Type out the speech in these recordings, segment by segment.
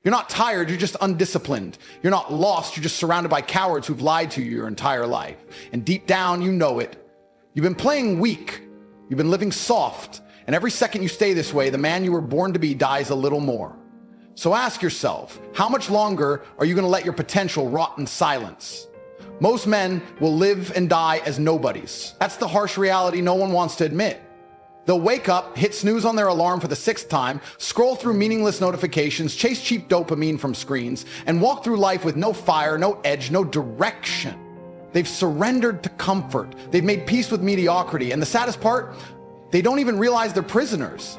You're not tired, you're just undisciplined. You're not lost, you're just surrounded by cowards who've lied to you your entire life. And deep down, you know it. You've been playing weak. You've been living soft. And every second you stay this way, the man you were born to be dies a little more. So ask yourself, how much longer are you going to let your potential rot in silence? Most men will live and die as nobodies. That's the harsh reality no one wants to admit. They'll wake up, hit snooze on their alarm for the 6th time, scroll through meaningless notifications, chase cheap dopamine from screens, and walk through life with no fire, no edge, no direction. They've surrendered to comfort. They've made peace with mediocrity. And the saddest part, they don't even realize they're prisoners.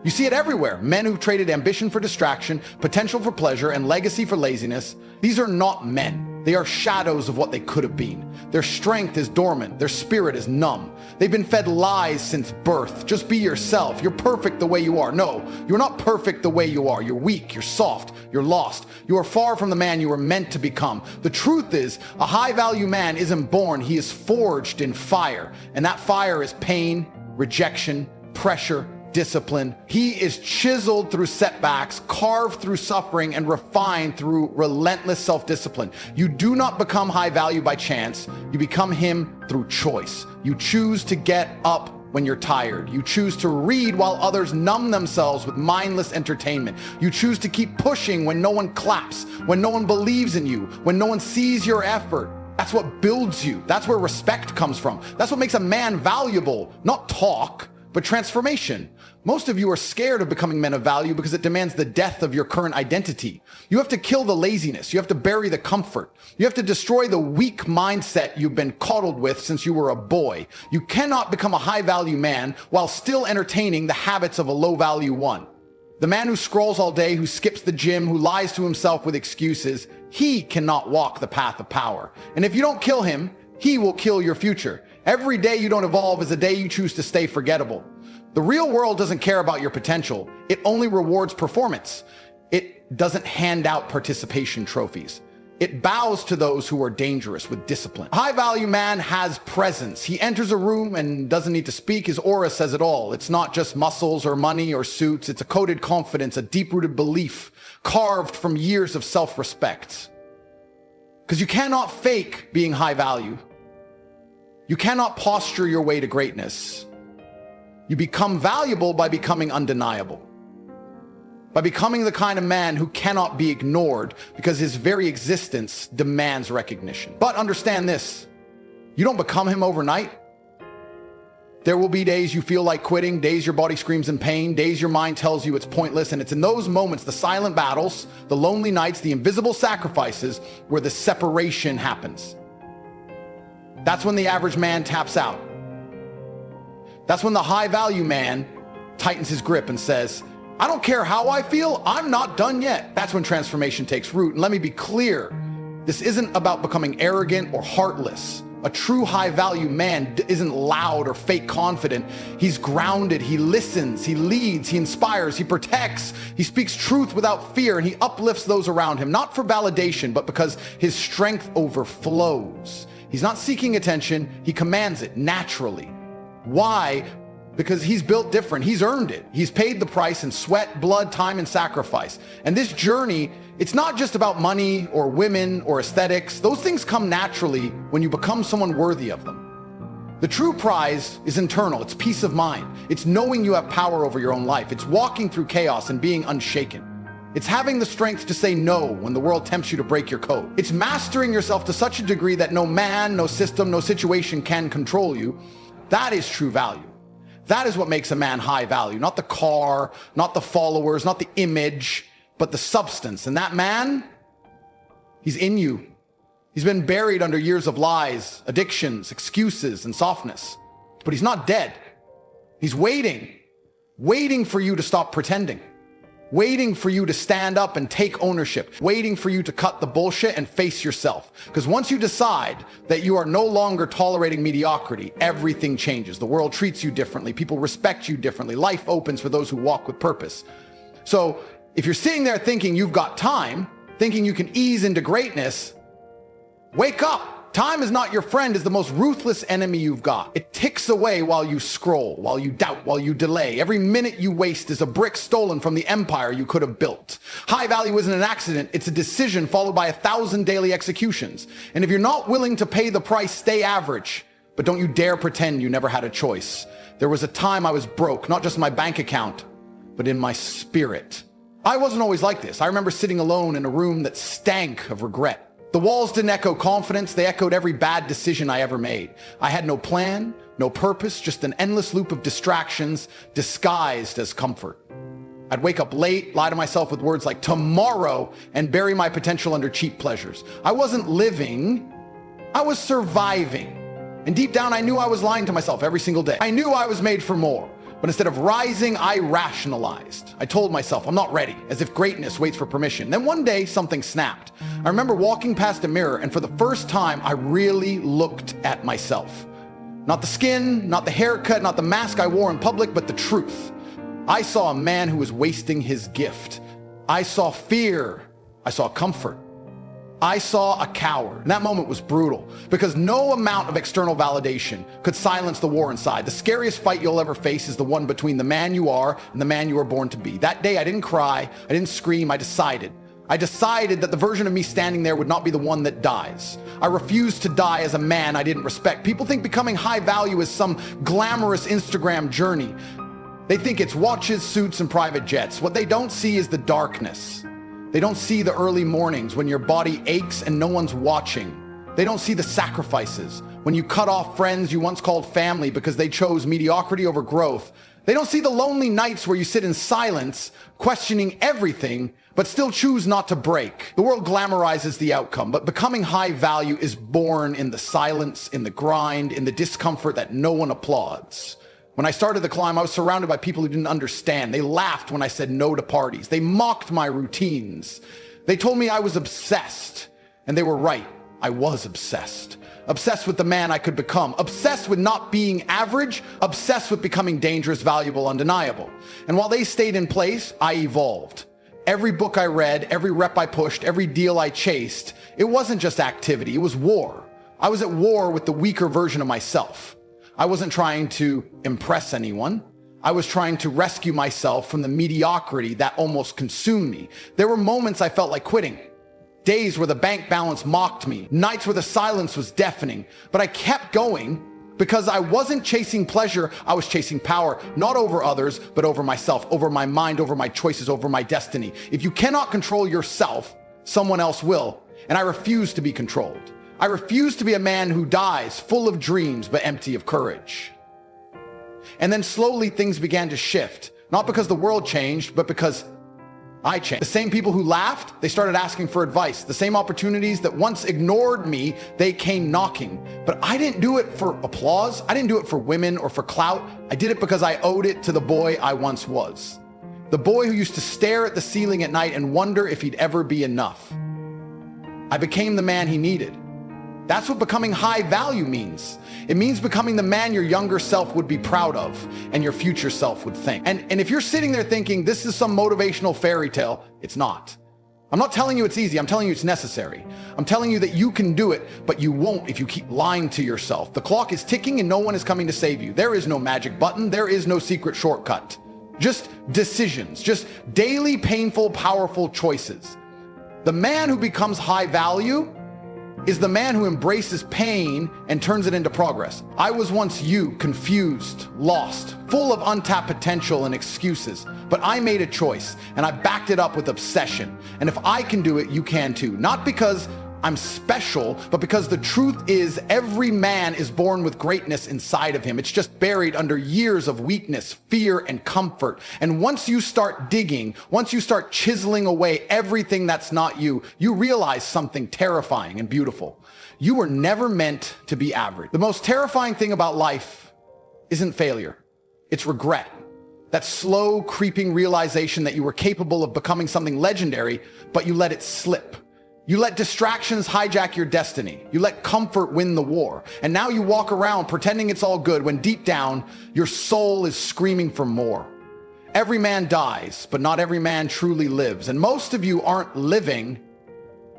You see it everywhere. Men who've traded ambition for distraction, potential for pleasure, and legacy for laziness. These are not men. They are shadows of what they could have been. Their strength is dormant. Their spirit is numb. They've been fed lies since birth. Just be yourself. You're perfect the way you are. No, you're not perfect the way you are. You're weak. You're soft. You're lost. You are far from the man you were meant to become. The truth is, a high-value man isn't born. He is forged in fire. And that fire is pain, rejection, pressure, discipline. He is chiseled through setbacks, carved through suffering, and refined through relentless self-discipline. You do not become high value by chance. You become him through choice. You choose to get up when you're tired. You choose to read while others numb themselves with mindless entertainment. You choose to keep pushing when no one claps, when no one believes in you, when no one sees your effort. That's what builds you. That's where respect comes from. That's what makes a man valuable. Not talk, but transformation. Most of you are scared of becoming men of value because it demands the death of your current identity. You have to kill the laziness. You have to bury the comfort. You have to destroy the weak mindset you've been coddled with since you were a boy. You cannot become a high-value man while still entertaining the habits of a low-value one. The man who scrolls all day, who skips the gym, who lies to himself with excuses, he cannot walk the path of power. And if you don't kill him, he will kill your future. Every day you don't evolve is a day you choose to stay forgettable. The real world doesn't care about your potential. It only rewards performance. It doesn't hand out participation trophies. It bows to those who are dangerous with discipline. A high-value man has presence. He enters a room and doesn't need to speak. His aura says it all. It's not just muscles or money or suits. It's a coded confidence, a deep-rooted belief, carved from years of self-respect. Because you cannot fake being high value. You cannot posture your way to greatness. You become valuable by becoming undeniable. By becoming the kind of man who cannot be ignored because his very existence demands recognition. But understand this, you don't become him overnight. There will be days you feel like quitting, days your body screams in pain, days your mind tells you it's pointless, and it's in those moments, the silent battles, the lonely nights, the invisible sacrifices, where the separation happens. That's when the average man taps out. That's when the high-value man tightens his grip and says, I don't care how I feel, I'm not done yet. That's when transformation takes root. And let me be clear, this isn't about becoming arrogant or heartless. A true high-value man isn't loud or fake confident. He's grounded, he listens, he leads, he inspires, he protects, he speaks truth without fear, and he uplifts those around him, not for validation, but because his strength overflows. He's not seeking attention, he commands it naturally. Why? Because he's built different. He's earned it. He's paid the price in sweat, blood, time, and sacrifice. And this journey, it's not just about money or women or aesthetics. Those things come naturally when you become someone worthy of them. The true prize is internal. It's peace of mind. It's knowing you have power over your own life. It's walking through chaos and being unshaken. It's having the strength to say no when the world tempts you to break your code. It's mastering yourself to such a degree that no man, no system, no situation can control you. That is true value. That is what makes a man high value. Not the car, not the followers, not the image, but the substance. And that man, he's in you. He's been buried under years of lies, addictions, excuses, and softness. But he's not dead. He's waiting for you to stop pretending. Waiting for you to stand up and take ownership, waiting for you to cut the bullshit and face yourself. Because once you decide that you are no longer tolerating mediocrity, everything changes. The world treats you differently. People respect you differently. Life opens for those who walk with purpose. So if you're sitting there thinking you've got time, thinking you can ease into greatness, wake up. Time is not your friend is the most ruthless enemy you've got. It ticks away while you scroll, while you doubt, while you delay. Every minute you waste is a brick stolen from the empire you could have built. High value isn't an accident, it's a decision followed by 1,000 daily executions. And if you're not willing to pay the price, stay average. But don't you dare pretend you never had a choice. There was a time I was broke, not just in my bank account, but in my spirit. I wasn't always like this. I remember sitting alone in a room that stank of regret. The walls didn't echo confidence, they echoed every bad decision I ever made. I had no plan, no purpose, just an endless loop of distractions disguised as comfort. I'd wake up late, lie to myself with words like tomorrow, and bury my potential under cheap pleasures. I wasn't living, I was surviving. And deep down, I knew I was lying to myself every single day. I knew I was made for more. But instead of rising, I rationalized. I told myself I'm not ready, as if greatness waits for permission. Then one day, something snapped. I remember walking past a mirror, and for the first time, I really looked at myself. Not the skin, not the haircut, not the mask I wore in public, but the truth. I saw a man who was wasting his gift. I saw fear. I saw comfort. I saw a coward. And that moment was brutal because no amount of external validation could silence the war inside. The scariest fight you'll ever face is the one between the man you are and the man you were born to be. That day, I didn't cry. I didn't scream. I decided that the version of me standing there would not be the one that dies. I refused to die as a man I didn't respect. People think becoming high value is some glamorous Instagram journey. They think it's watches, suits, and private jets. What they don't see is the darkness. They don't see the early mornings when your body aches and no one's watching. They don't see the sacrifices when you cut off friends you once called family because they chose mediocrity over growth. They don't see the lonely nights where you sit in silence, questioning everything, but still choose not to break. The world glamorizes the outcome, but becoming high value is born in the silence, in the grind, in the discomfort that no one applauds. When I started the climb, I was surrounded by people who didn't understand. They laughed when I said no to parties. They mocked my routines. They told me I was obsessed. And they were right. I was obsessed. Obsessed with the man I could become. Obsessed with not being average. Obsessed with becoming dangerous, valuable, undeniable. And while they stayed in place, I evolved. Every book I read, every rep I pushed, every deal I chased, it wasn't just activity, it was war. I was at war with the weaker version of myself. I wasn't trying to impress anyone. I was trying to rescue myself from the mediocrity that almost consumed me. There were moments I felt like quitting. Days where the bank balance mocked me. Nights where the silence was deafening. But I kept going because I wasn't chasing pleasure. I was chasing power, not over others, but over myself, over my mind, over my choices, over my destiny. If you cannot control yourself, someone else will. And I refuse to be controlled. I refuse to be a man who dies full of dreams but empty of courage. And then slowly things began to shift, not because the world changed, but because I changed. The same people who laughed, they started asking for advice. The same opportunities that once ignored me, they came knocking. But I didn't do it for applause. I didn't do it for women or for clout. I did it because I owed it to the boy I once was. The boy who used to stare at the ceiling at night and wonder if he'd ever be enough. I became the man he needed. That's what becoming high value means. It means becoming the man your younger self would be proud of and your future self would think. And if you're sitting there thinking this is some motivational fairy tale, it's not. I'm not telling you it's easy. I'm telling you it's necessary. I'm telling you that you can do it, but you won't if you keep lying to yourself. The clock is ticking and no one is coming to save you. There is no magic button. There is no secret shortcut. Just decisions, just daily, painful, powerful choices. The man who becomes high value is the man who embraces pain and turns it into progress. I was once you, confused, lost, full of untapped potential and excuses, but I made a choice and I backed it up with obsession. And if I can do it, you can too. Not because I'm special, but because the truth is every man is born with greatness inside of him. It's just buried under years of weakness, fear, and comfort. And once you start digging, once you start chiseling away everything that's not you, you realize something terrifying and beautiful. You were never meant to be average. The most terrifying thing about life isn't failure. It's regret. That slow, creeping realization that you were capable of becoming something legendary, but you let it slip. You let distractions hijack your destiny. You let comfort win the war. And now you walk around pretending it's all good when deep down, your soul is screaming for more. Every man dies, but not every man truly lives. And most of you aren't living,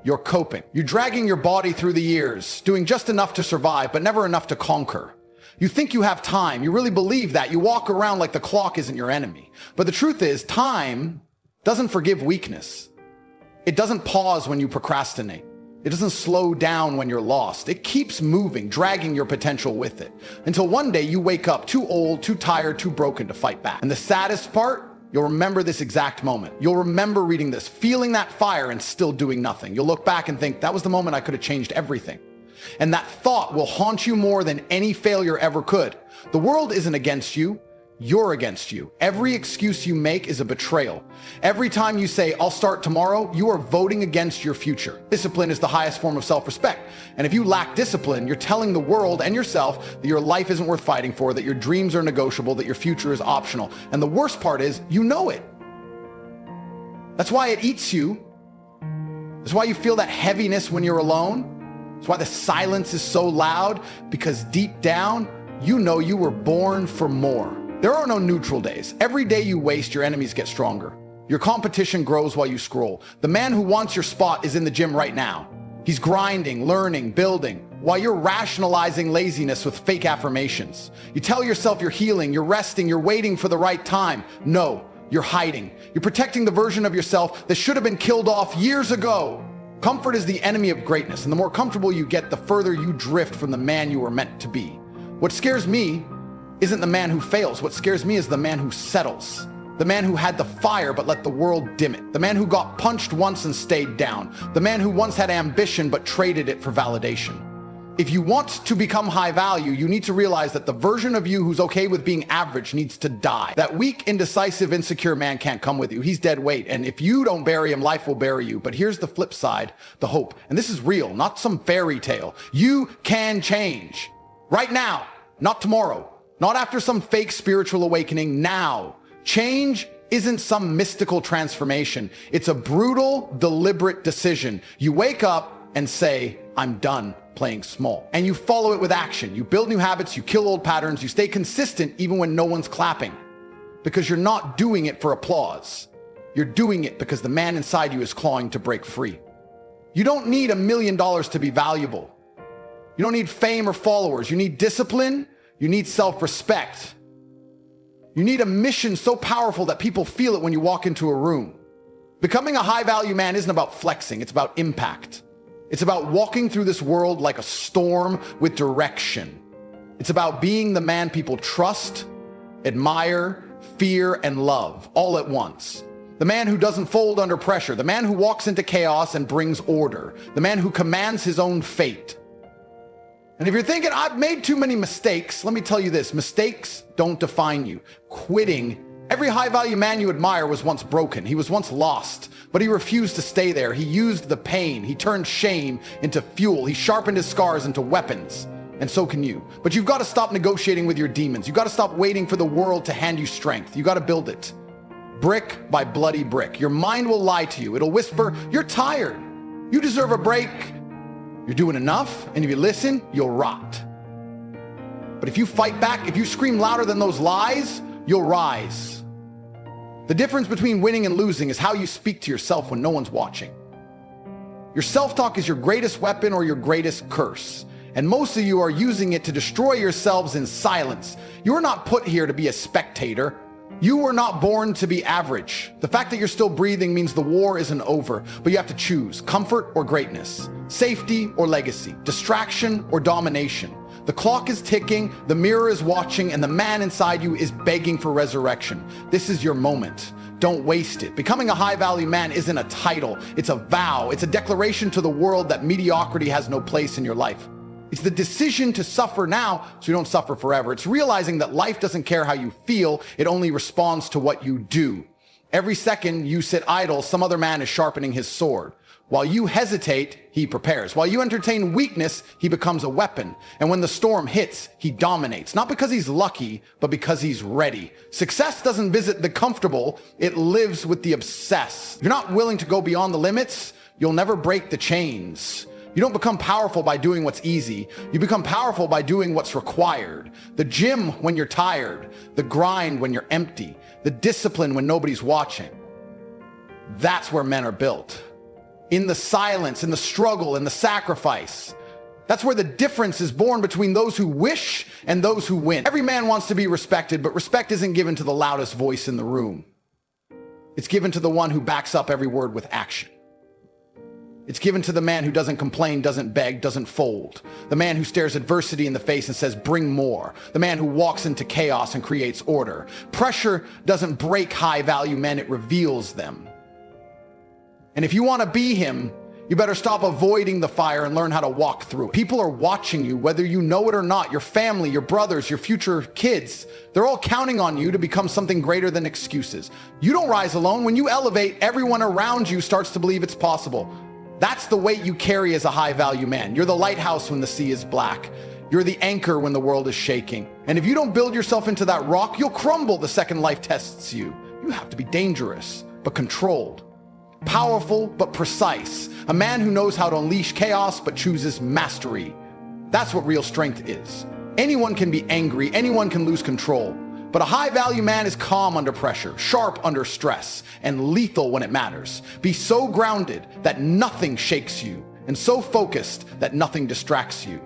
You're coping. You're dragging your body through the years, doing just enough to survive, but never enough to conquer. You think you have time. You really believe that. You walk around like the clock isn't your enemy. But the truth is, time doesn't forgive weakness. It doesn't pause when you procrastinate. It doesn't slow down when you're lost. It keeps moving, dragging your potential with it, until one day you wake up too old, too tired, too broken to fight back. And the saddest part, you'll remember this exact moment. You'll remember reading this, feeling that fire and still doing nothing. You'll look back and think, that was the moment I could have changed everything. And that thought will haunt you more than any failure ever could. The world isn't against you. You're against you. Every excuse you make is a betrayal. Every time you say, I'll start tomorrow, you are voting against your future. Discipline is the highest form of self-respect. And if you lack discipline, you're telling the world and yourself that your life isn't worth fighting for, that your dreams are negotiable, that your future is optional. And the worst part is, you know it. That's why it eats you. That's why you feel that heaviness when you're alone. That's why the silence is so loud, because deep down, you know you were born for more. There are no neutral days. Every day you waste, your enemies get stronger. Your competition grows while you scroll. The man who wants your spot is in the gym right now. He's grinding, learning, building, while you're rationalizing laziness with fake affirmations. You tell yourself you're healing, you're resting, you're waiting for the right time. No, you're hiding. You're protecting the version of yourself that should have been killed off years ago. Comfort is the enemy of greatness, and the more comfortable you get, the further you drift from the man you were meant to be. What scares me isn't the man who fails. What scares me is the man who settles. The man who had the fire but let the world dim it. The man who got punched once and stayed down. The man who once had ambition but traded it for validation. If you want to become high value, you need to realize that the version of you who's okay with being average needs to die. That weak, indecisive, insecure man can't come with you. He's dead weight. And if you don't bury him, life will bury you. But here's the flip side, the hope. And this is real, not some fairy tale. You can change. Right now, not tomorrow. Not after some fake spiritual awakening, now. Change isn't some mystical transformation. It's a brutal, deliberate decision. You wake up and say, I'm done playing small. And you follow it with action. You build new habits, you kill old patterns, you stay consistent even when no one's clapping. Because you're not doing it for applause. You're doing it because the man inside you is clawing to break free. You don't need $1 million to be valuable. You don't need fame or followers. You need discipline. You need self-respect. You need a mission so powerful that people feel it when you walk into a room. Becoming a high-value man isn't about flexing, it's about impact. It's about walking through this world like a storm with direction. It's about being the man people trust, admire, fear, and love all at once. The man who doesn't fold under pressure, the man who walks into chaos and brings order, the man who commands his own fate. And if you're thinking, I've made too many mistakes, let me tell you this, mistakes don't define you. Quitting. Every high-value man you admire was once broken. He was once lost, but he refused to stay there. He used the pain. He turned shame into fuel. He sharpened his scars into weapons. And so can you. But you've got to stop negotiating with your demons. You've got to stop waiting for the world to hand you strength. You've got to build it. Brick by bloody brick. Your mind will lie to you. It'll whisper, you're tired. You deserve a break. You're doing enough, and if you listen, you'll rot. But if you fight back, if you scream louder than those lies, you'll rise. The difference between winning and losing is how you speak to yourself when no one's watching. Your self-talk is your greatest weapon or your greatest curse. And most of you are using it to destroy yourselves in silence. You are not put here to be a spectator. You were not born to be average. The fact that you're still breathing means the war isn't over, but you have to choose comfort or greatness, safety or legacy, distraction or domination. The clock is ticking, the mirror is watching, and the man inside you is begging for resurrection. This is your moment. Don't waste it. Becoming a high-value man isn't a title. It's a vow. It's a declaration to the world that mediocrity has no place in your life. It's the decision to suffer now so you don't suffer forever. It's realizing that life doesn't care how you feel. It only responds to what you do. Every second you sit idle, some other man is sharpening his sword. While you hesitate, he prepares. While you entertain weakness, he becomes a weapon. And when the storm hits, he dominates. Not because he's lucky, but because he's ready. Success doesn't visit the comfortable. It lives with the obsessed. If you're not willing to go beyond the limits, you'll never break the chains. You don't become powerful by doing what's easy. You become powerful by doing what's required. The gym when you're tired, the grind when you're empty, the discipline when nobody's watching. That's where men are built. in the silence, in the struggle, in the sacrifice. That's where the difference is born between those who wish and those who win. Every man wants to be respected, but respect isn't given to the loudest voice in the room. It's given to the one who backs up every word with action. It's given to the man who doesn't complain, doesn't beg, doesn't fold. The man who stares adversity in the face and says, bring more. The man who walks into chaos and creates order. Pressure doesn't break high-value men, it reveals them. And if you want to be him, you better stop avoiding the fire and learn how to walk through it. People are watching you, whether you know it or not. Your family, your brothers, your future kids, they're all counting on you to become something greater than excuses. You don't rise alone. When you elevate, everyone around you starts to believe it's possible. That's the weight you carry as a high-value man. You're the lighthouse when the sea is black. You're the anchor when the world is shaking. And if you don't build yourself into that rock, you'll crumble the second life tests you. You have to be dangerous, but controlled. Powerful, but precise. A man who knows how to unleash chaos, but chooses mastery. That's what real strength is. Anyone can be angry, anyone can lose control. But a high-value man is calm under pressure, sharp under stress, and lethal when it matters. Be so grounded that nothing shakes you, and so focused that nothing distracts you.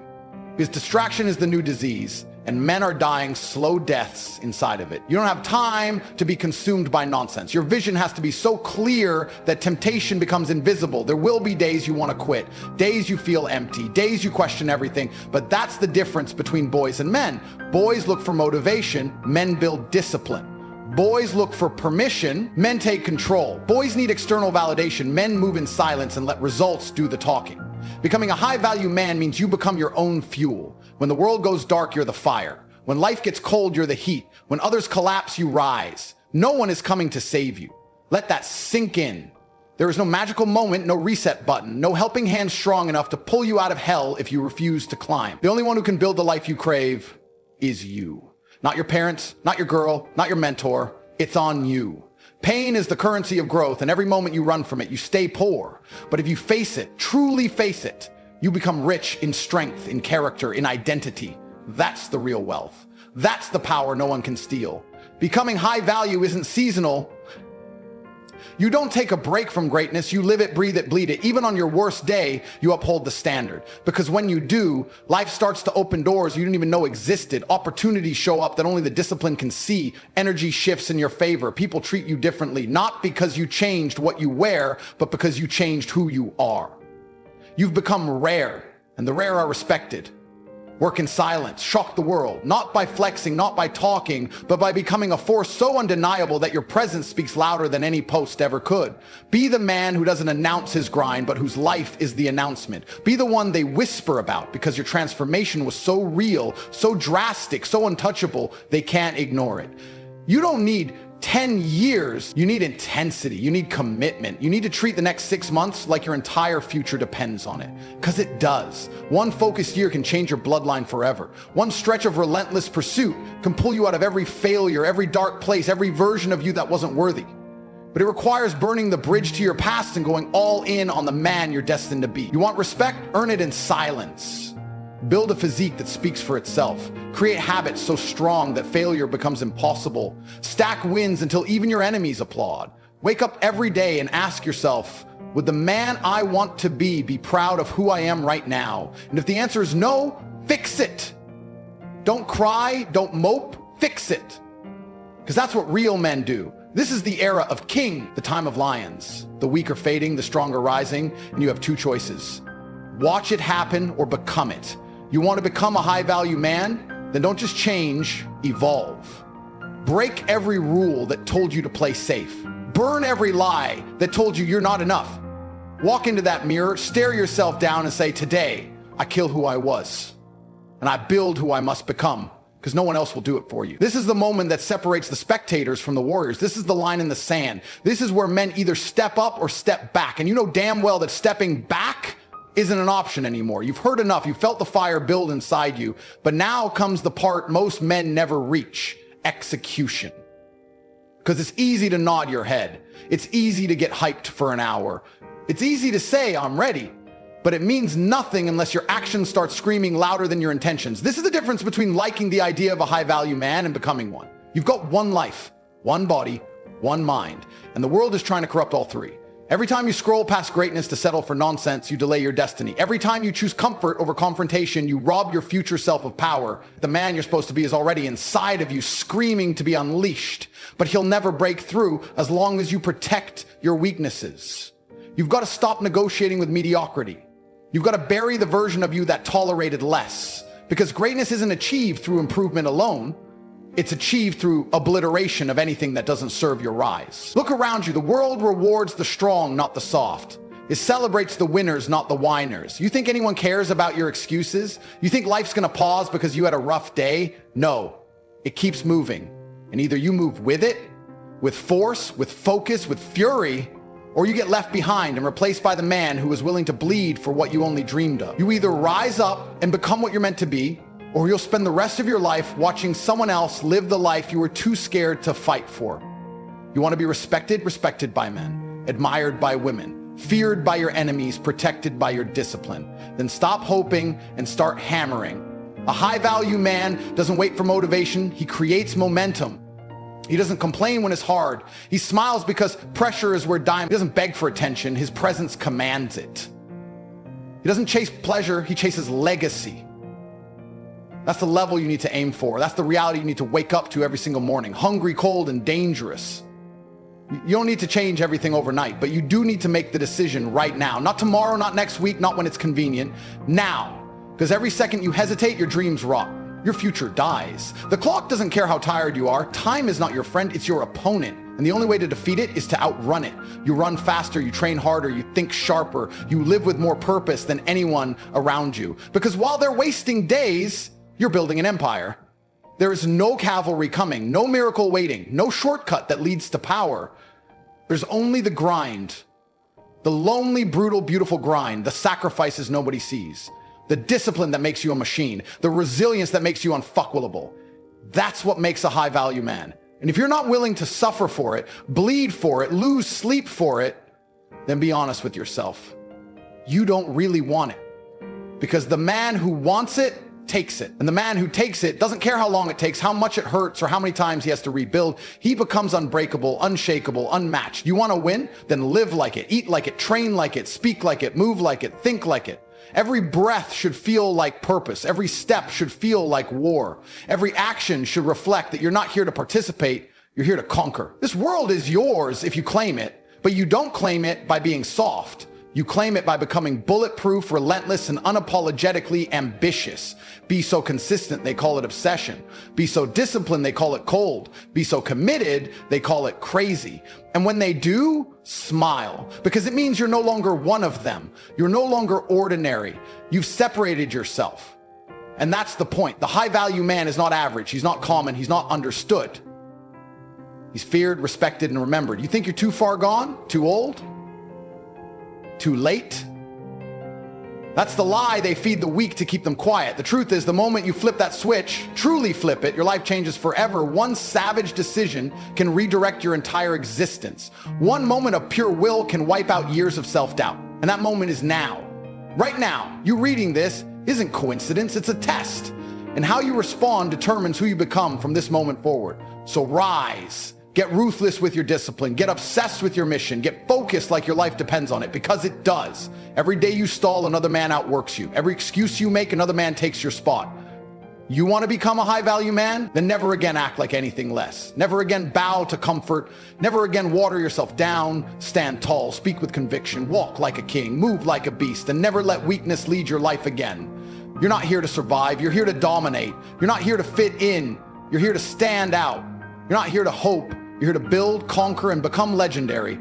Because distraction is the new disease, and men are dying slow deaths inside of it. You don't have time to be consumed by nonsense. Your vision has to be so clear that temptation becomes invisible. There will be days you want to quit, days you feel empty, days you question everything, but that's the difference between boys and men. Boys look for motivation, men build discipline. Boys look for permission, men take control. Boys need external validation, men move in silence and let results do the talking. Becoming a high-value man means you become your own fuel. When the world goes dark, you're the fire. When life gets cold, you're the heat. When others collapse, you rise. No one is coming to save you. Let that sink in. There is no magical moment, no reset button, no helping hand strong enough to pull you out of hell if you refuse to climb. The only one who can build the life you crave is you. Not your parents, not your girl, not your mentor. It's on you. Pain is the currency of growth, and every moment you run from it, you stay poor. But if you face it, truly face it, you become rich in strength, in character, in identity. That's the real wealth. That's the power no one can steal. Becoming high value isn't seasonal. You don't take a break from greatness. You live it, breathe it, bleed it. Even on your worst day, you uphold the standard. Because when you do, life starts to open doors you didn't even know existed. Opportunities show up that only the discipline can see. Energy shifts in your favor. People treat you differently, not because you changed what you wear, but because you changed who you are. You've become rare, and the rare are respected. Work in silence, shock the world, not by flexing, not by talking, but by becoming a force so undeniable that your presence speaks louder than any post ever could. Be the man who doesn't announce his grind, but whose life is the announcement. Be the one they whisper about because your transformation was so real, so drastic, so untouchable, they can't ignore it. You don't need 10 years, you need intensity, you need commitment. You need to treat the next 6 months like your entire future depends on it, because it does. One focused year can change your bloodline forever. One stretch of relentless pursuit can pull you out of every failure, every dark place, every version of you that wasn't worthy. But it requires burning the bridge to your past and going all in on the man you're destined to be. You want respect? Earn it in silence. Build a physique that speaks for itself. Create habits so strong that failure becomes impossible. Stack wins until even your enemies applaud. Wake up every day and ask yourself, would the man I want to be proud of who I am right now? And if the answer is no, fix it. Don't cry, don't mope, fix it. Because that's what real men do. This is the era of king, the time of lions. The weak are fading, the strong are rising, and you have two choices. Watch it happen or become it. You want to become a high-value man? Then don't just change, evolve. Break every rule that told you to play safe. Burn every lie that told you you're not enough. Walk into that mirror, stare yourself down and say, today, I kill who I was, and I build who I must become, because no one else will do it for you. This is the moment that separates the spectators from the warriors. This is the line in the sand. This is where men either step up or step back. And you know damn well that stepping back isn't an option anymore. You've heard enough. You felt the fire build inside you. But now comes the part most men never reach: execution. Because it's easy to nod your head. It's easy to get hyped for an hour. It's easy to say, I'm ready. But it means nothing unless your actions start screaming louder than your intentions. This is the difference between liking the idea of a high-value man and becoming one. You've got one life, one body, one mind. And the world is trying to corrupt all three. Every time you scroll past greatness to settle for nonsense, you delay your destiny. Every time you choose comfort over confrontation, you rob your future self of power. The man you're supposed to be is already inside of you, screaming to be unleashed. But he'll never break through as long as you protect your weaknesses. You've got to stop negotiating with mediocrity. You've got to bury the version of you that tolerated less. Because greatness isn't achieved through improvement alone. It's achieved through obliteration of anything that doesn't serve your rise. Look around you. The world rewards the strong, not the soft. It celebrates the winners, not the whiners. You think anyone cares about your excuses? You think life's gonna pause because you had a rough day? No, it keeps moving. And either you move with it, with force, with focus, with fury, or you get left behind and replaced by the man who is willing to bleed for what you only dreamed of. You either rise up and become what you're meant to be, or you'll spend the rest of your life watching someone else live the life you were too scared to fight for. You want to be respected? Respected by men, admired by women, feared by your enemies, protected by your discipline. Then stop hoping and start hammering. A high-value man doesn't wait for motivation. He creates momentum. He doesn't complain when it's hard. He smiles because pressure is where diamond. He doesn't beg for attention. His presence commands it. He doesn't chase pleasure. He chases legacy. That's the level you need to aim for. That's the reality you need to wake up to every single morning. Hungry, cold, and dangerous. You don't need to change everything overnight, but you do need to make the decision right now. Not tomorrow, not next week, not when it's convenient. Now. Because every second you hesitate, your dreams rot. Your future dies. The clock doesn't care how tired you are. Time is not your friend, it's your opponent. And the only way to defeat it is to outrun it. You run faster, you train harder, you think sharper, you live with more purpose than anyone around you. Because while they're wasting days, you're building an empire. There is no cavalry coming, no miracle waiting, no shortcut that leads to power. There's only the grind. The lonely, brutal, beautiful grind, the sacrifices nobody sees, the discipline that makes you a machine, the resilience that makes you unfuckable. That's what makes a high-value man. And if you're not willing to suffer for it, bleed for it, lose sleep for it, then be honest with yourself. You don't really want it. Because the man who wants it takes it. And the man who takes it doesn't care how long it takes, how much it hurts, or how many times he has to rebuild. He becomes unbreakable, unshakable, unmatched. You want to win? Then live like it, eat like it, train like it, speak like it, move like it, think like it. Every breath should feel like purpose. Every step should feel like war. Every action should reflect that you're not here to participate, you're here to conquer. This world is yours if you claim it, but you don't claim it by being soft. You claim it by becoming bulletproof, relentless, and unapologetically ambitious. Be so consistent, they call it obsession. Be so disciplined, they call it cold. Be so committed, they call it crazy. And when they do, smile, because it means you're no longer one of them. You're no longer ordinary. You've separated yourself. And that's the point. The high-value man is not average. He's not common. He's not understood. He's feared, respected, and remembered. You think you're too far gone? Too old? Too late? That's the lie they feed the weak to keep them quiet. The truth is, the moment you flip that switch, truly flip it, your life changes forever. One savage decision can redirect your entire existence. One moment of pure will can wipe out years of self-doubt. And that moment is now. Right now. You reading this isn't coincidence, it's a test. And how you respond determines who you become from this moment forward. So rise. Get ruthless with your discipline. Get obsessed with your mission. Get focused like your life depends on it, because it does. Every day you stall, another man outworks you. Every excuse you make, another man takes your spot. You want to become a high-value man? Then never again act like anything less. Never again bow to comfort. Never again water yourself down. Stand tall. Speak with conviction. Walk like a king. Move like a beast. And never let weakness lead your life again. You're not here to survive. You're here to dominate. You're not here to fit in. You're here to stand out. You're not here to hope. You're here to build, conquer, and become legendary.